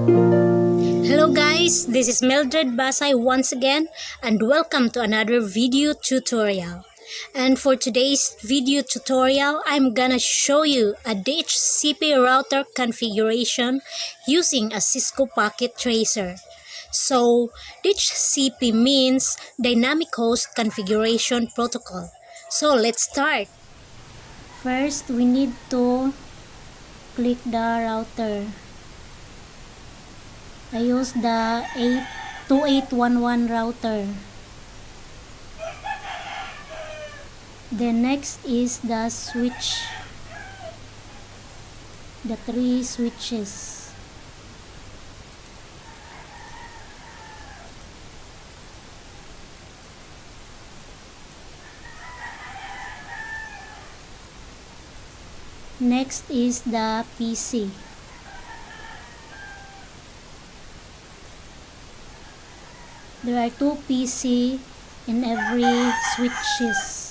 Hello guys, this is Mildred Basay once again and welcome to another video tutorial. And for today's video tutorial, I'm gonna show you a Dhcp router configuration using a Cisco Packet Tracer. So, Dhcp means Dynamic Host Configuration Protocol. So, let's start. First, we need to click the router. I use the 2811 router. Then next is the switch. The 3 switches. Next is the PC. There are 2 PC in every switches.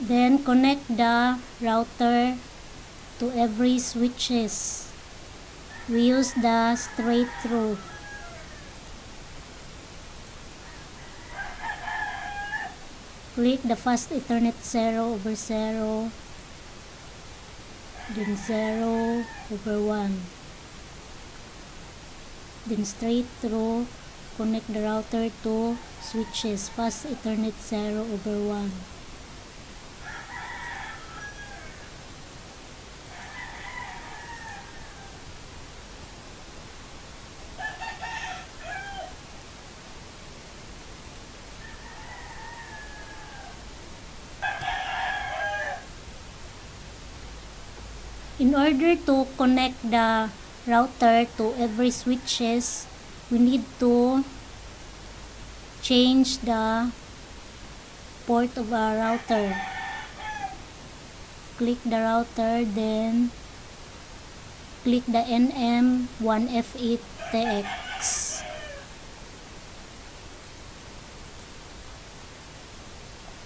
Then connect the router to every switches. We use the straight through. Click the fast Ethernet 0/0, then 0/1. Then straight through, connect the router to switches, fast Ethernet 0/1. In order to connect the router to every switches, we need to change the port of our router. Click the router, then click the NM1F8TX.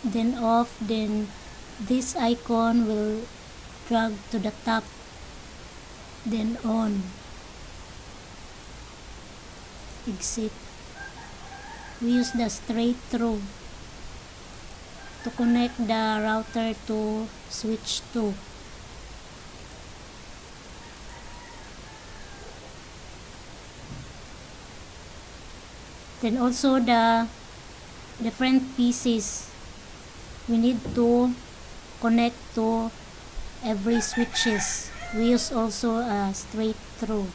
Then off, then this icon will drag to the top, then on. Exit. We use the straight through to connect the router to switch 2. Then also the different pieces, we need to connect to every switches. We use also a straight through.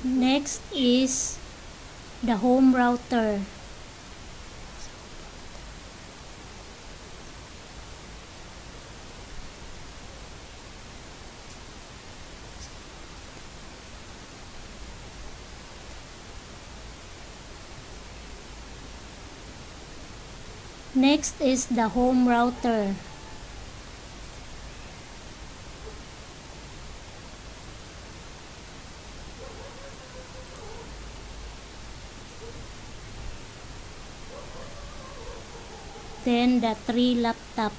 Next is the home router. Next is the home router. Then the 3 laptop.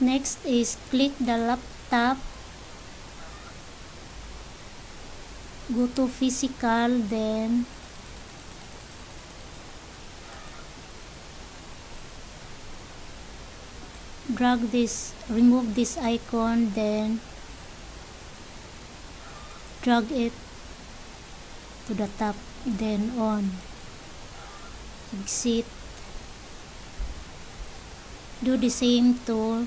Next is click the laptop, go to physical, then drag this, remove this icon, then drag it to the top, then on, exit. Do the same to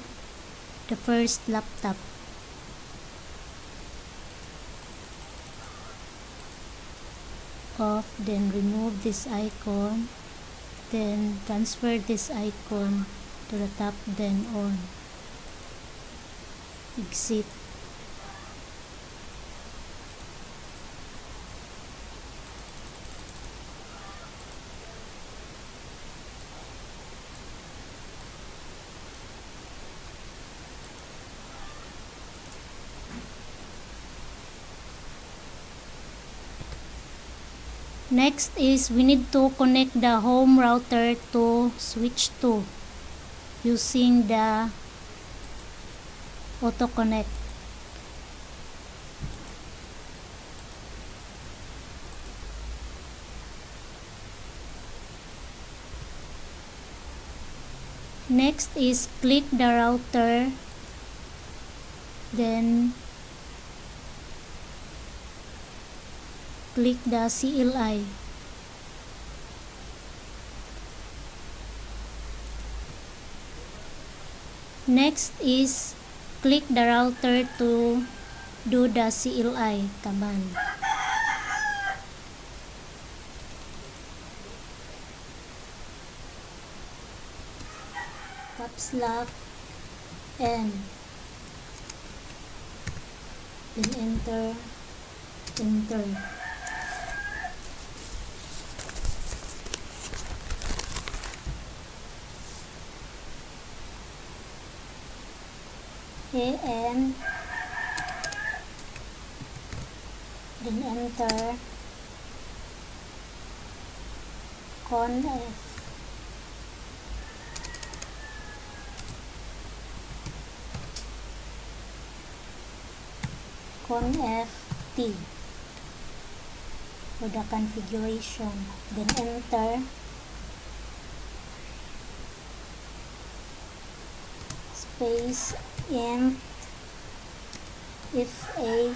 the first laptop. Off, then remove this icon, then transfer this icon to the top, then on, exit. Next is we need to connect the home router to switch 2 using the auto connect. Next is click the router, then click the CLI. Next is click the router to do the CLI command. Caps lock N, then enter. AN, then enter. CONF, CONFT for the configuration, then enter. Space int if a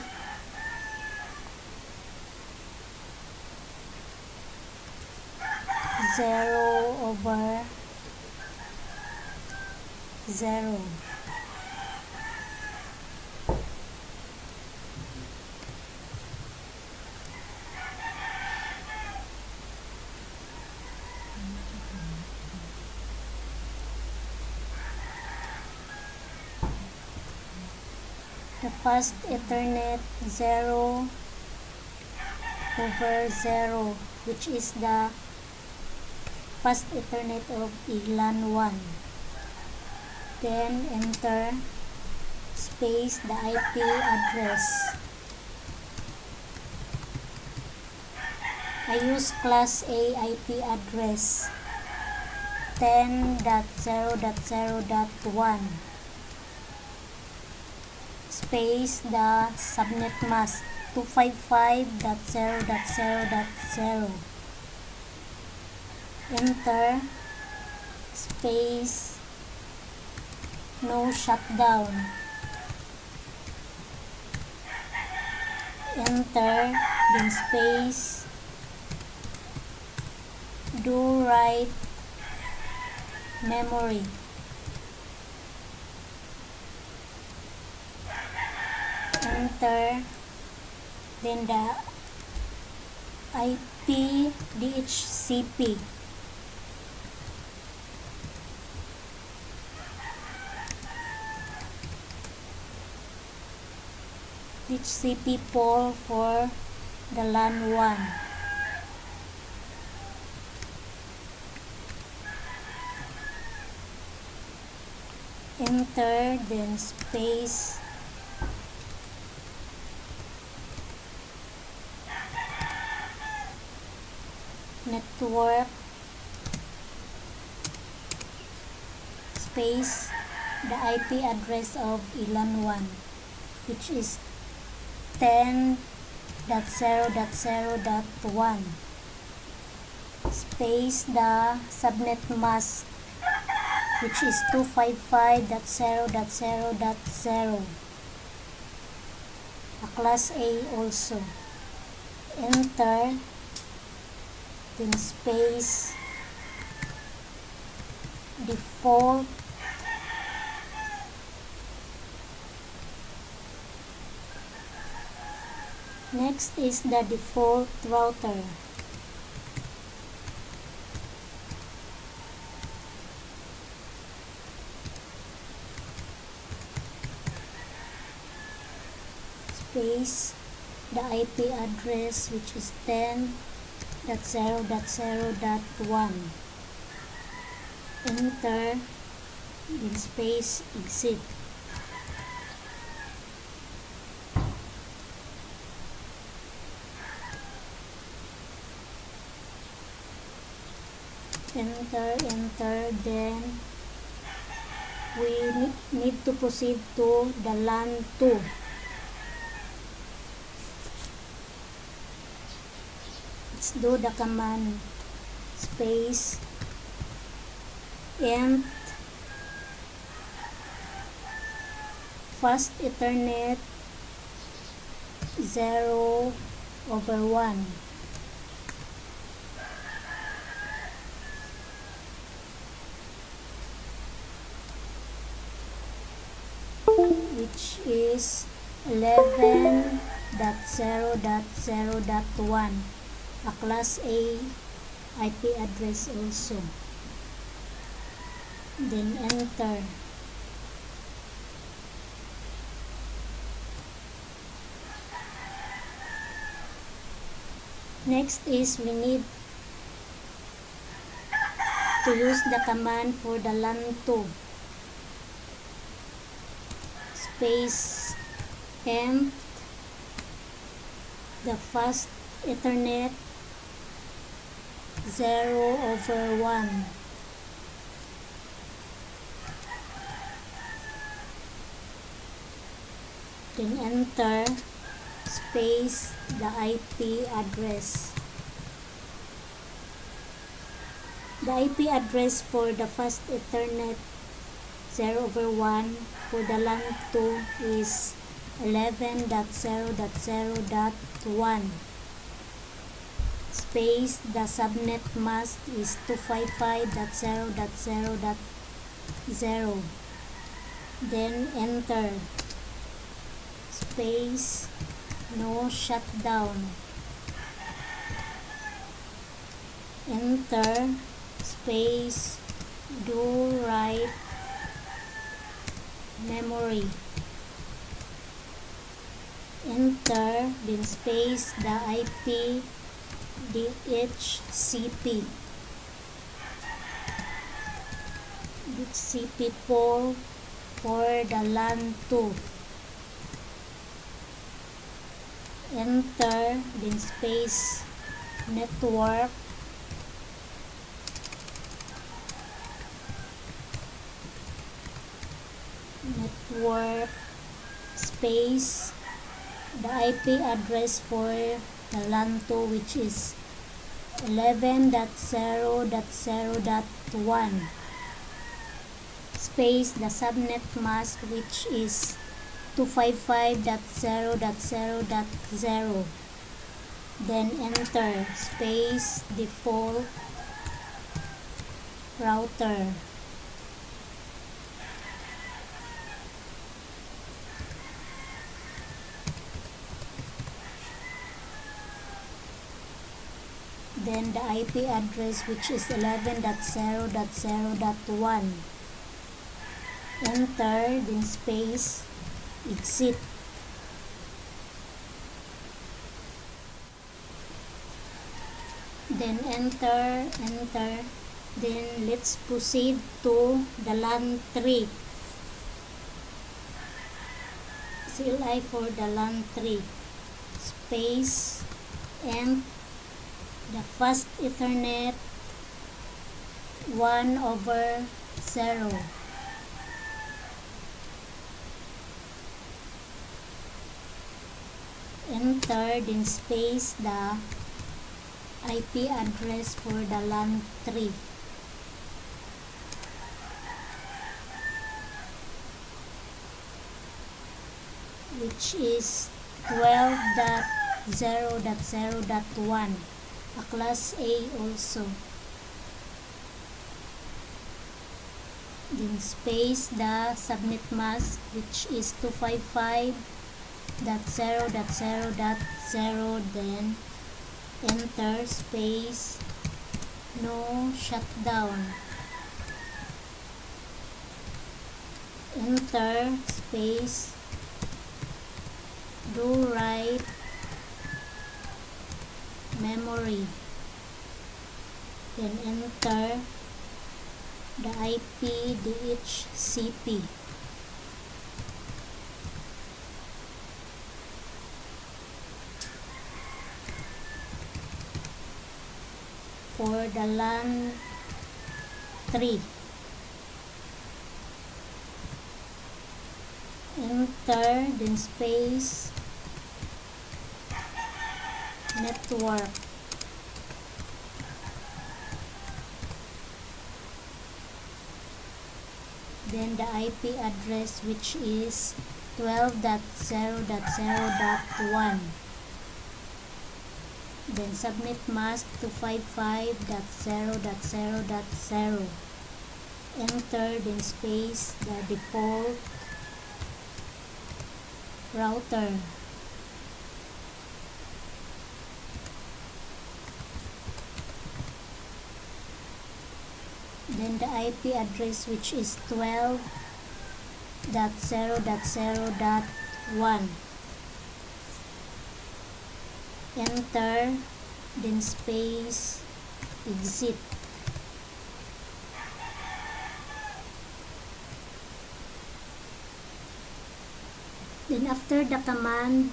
zero over zero. The fast Ethernet 0 over 0, which is the fast Ethernet of LAN 1. Then enter, space the IP address. I use class A IP address 10.0.0.1, space the subnet mask 255.0.0.0. Enter, space no shutdown. Enter, then space do write memory. Enter, then the IP DHCP. DHCP port for the LAN 1. Enter, then space network, space the IP address of LAN 1, which is 10.0.0.1 space the subnet mask, which is 255.0.0.0, a class A also. Enter, then space default, next is the default router. Space the IP address, which is 10.0.0.1. Enter, then space exit. Enter, then we need to proceed to the LAN 2. Let's do the command space int fast Ethernet 0/1, which is 11.0.0.1, a class A IP address also. Then enter. Next is we need to use the command for the LAN 2. Space int the fast Ethernet 0/1, then enter, space the IP address. The IP address for the fast Ethernet 0/1 for the LAN 2 is 11.0.0.1. Space the subnet mask is 255.0.0.0. Then enter, space no shutdown. Enter, space do write memory. Enter, then space the IP Dhcp. Dhcp for the LAN 2. Enter, then space network. Space the IP address for the LAN 2, which is 11.0.0.1. Space the subnet mask, which is 255.0.0.0. Then enter, space default router. Then the IP address, which is 11.0.0.1. Enter, then space exit. Then enter, then let's proceed to the LAN 3. CLI for the LAN 3. Space and the fast Ethernet 1/0. enter, then space the IP address for the LAN 3. Which is 12.0.0.1, a class A also. Then space the subnet mask, which is 255.0.0.0, then enter, space no shutdown, enter, space do write memory, then enter the IP Dhcp. For the LAN 3, enter, then space network, then the IP address, which is 12.0.0.1, then subnet mask 255.0.0.0, enter, then space the default router, then the IP address, which is 12.0.0.1, enter, then space exit, then after the command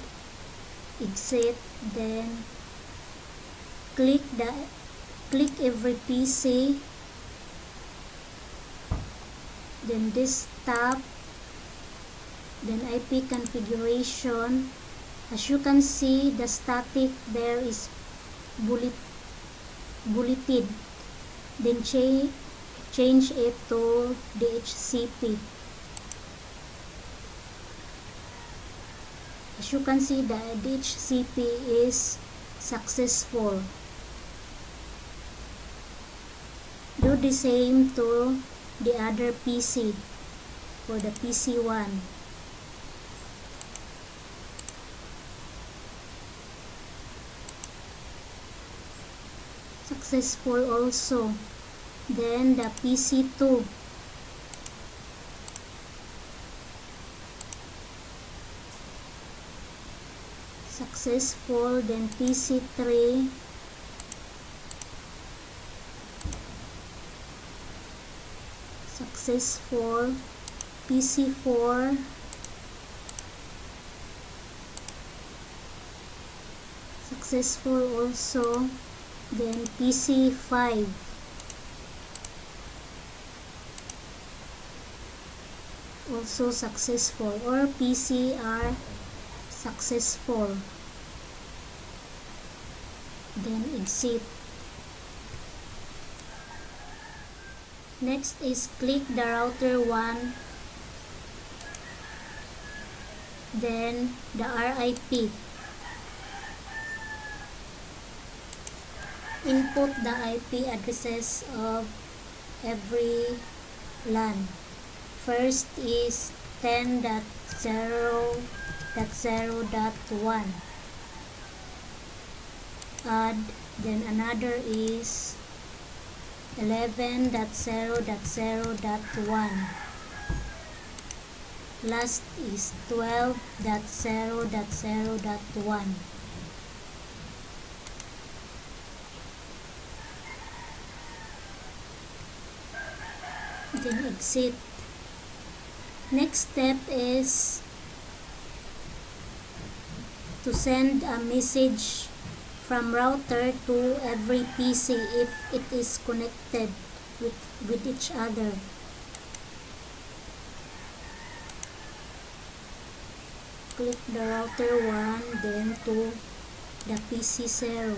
exit, then click every PC, then desktop, then IP configuration. As you can see, the static there is bulleted, then change it to Dhcp. As you can see, the Dhcp is successful. Do the same to the other PC, for the PC1. Successful also. Then the PC2. Successful. Then PC3. Successful. PC4. Successful also. Then PC5. Also successful, or PC are successful. Then exit. Next is click the router 1, then the RIP. Input the IP addresses of every LAN. First is 10.0.0.1. Add, then another is 11.0.0.1. Last is 12.0.0.1. Then exit. Next step is to send a message from router to every PC if it is connected with each other. click the router 1, then to the PC 0.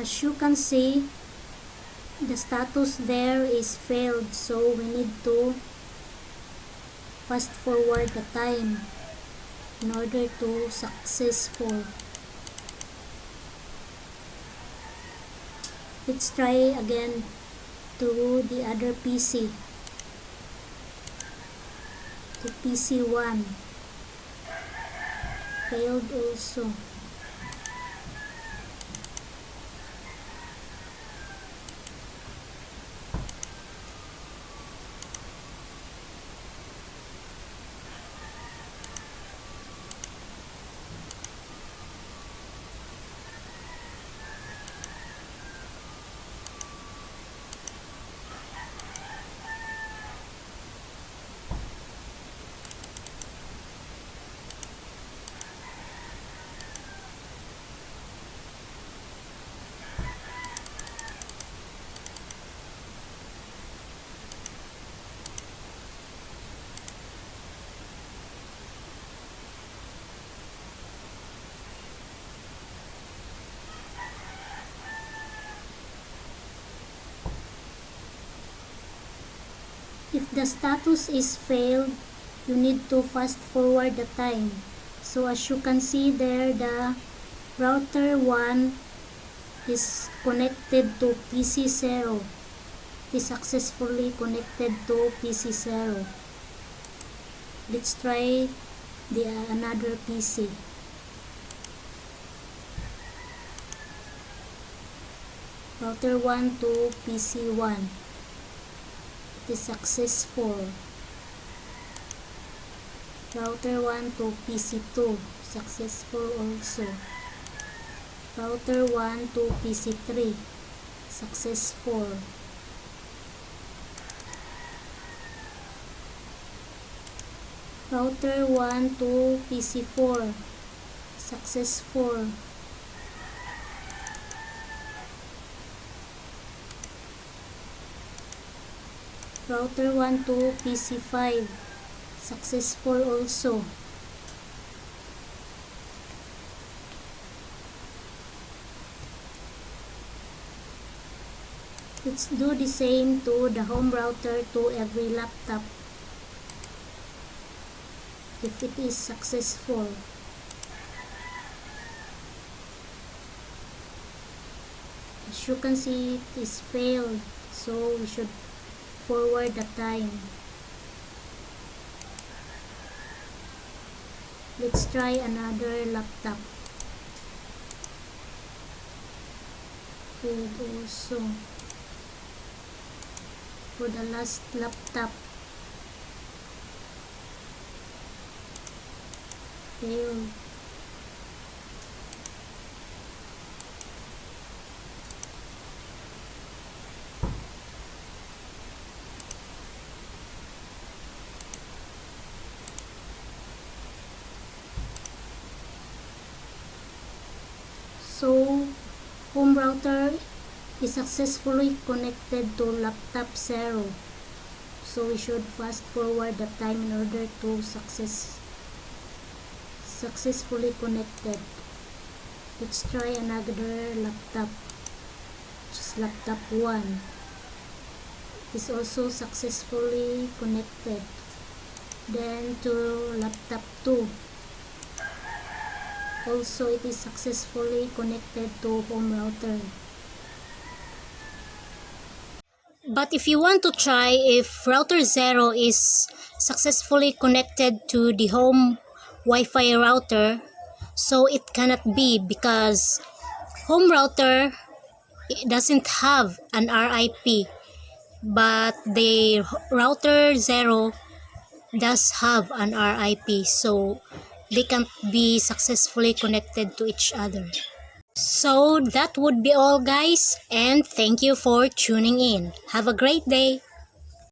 As you can see, the status there is failed, so we need to fast forward the time in order to successful. Let's try again to the other PC, to PC 1. Failed also. If the status is failed, you need to fast forward the time. So as you can see there, the router 1 is connected to PC 0. It is successfully connected to PC 0. Let's try another PC. Router 1 to PC 1. It is successful. Router 1 to PC 2. Successful also. Router 1 to PC 3. Successful. Router 1 to PC 4. Successful. Router 1 to PC 5. Successful also. Let's do the same to the home router to every laptop. If it is successful. As you can see, it is failed, so we should forward the time. Let's try another laptop. Failed also. For the last laptop, failed. So, home router is successfully connected to laptop 0. So we should fast forward the time in order to successfully connected. Let's try another laptop, which is laptop 1. It is also successfully connected. Then to laptop 2. Also, it is successfully connected to home router. But if you want to try if router 0 is successfully connected to the home Wi-Fi router, so it cannot be because home router doesn't have an RIP, but the router 0 does have an RIP, so they can't be successfully connected to each other. So that would be all, guys, and thank you for tuning in. Have a great day.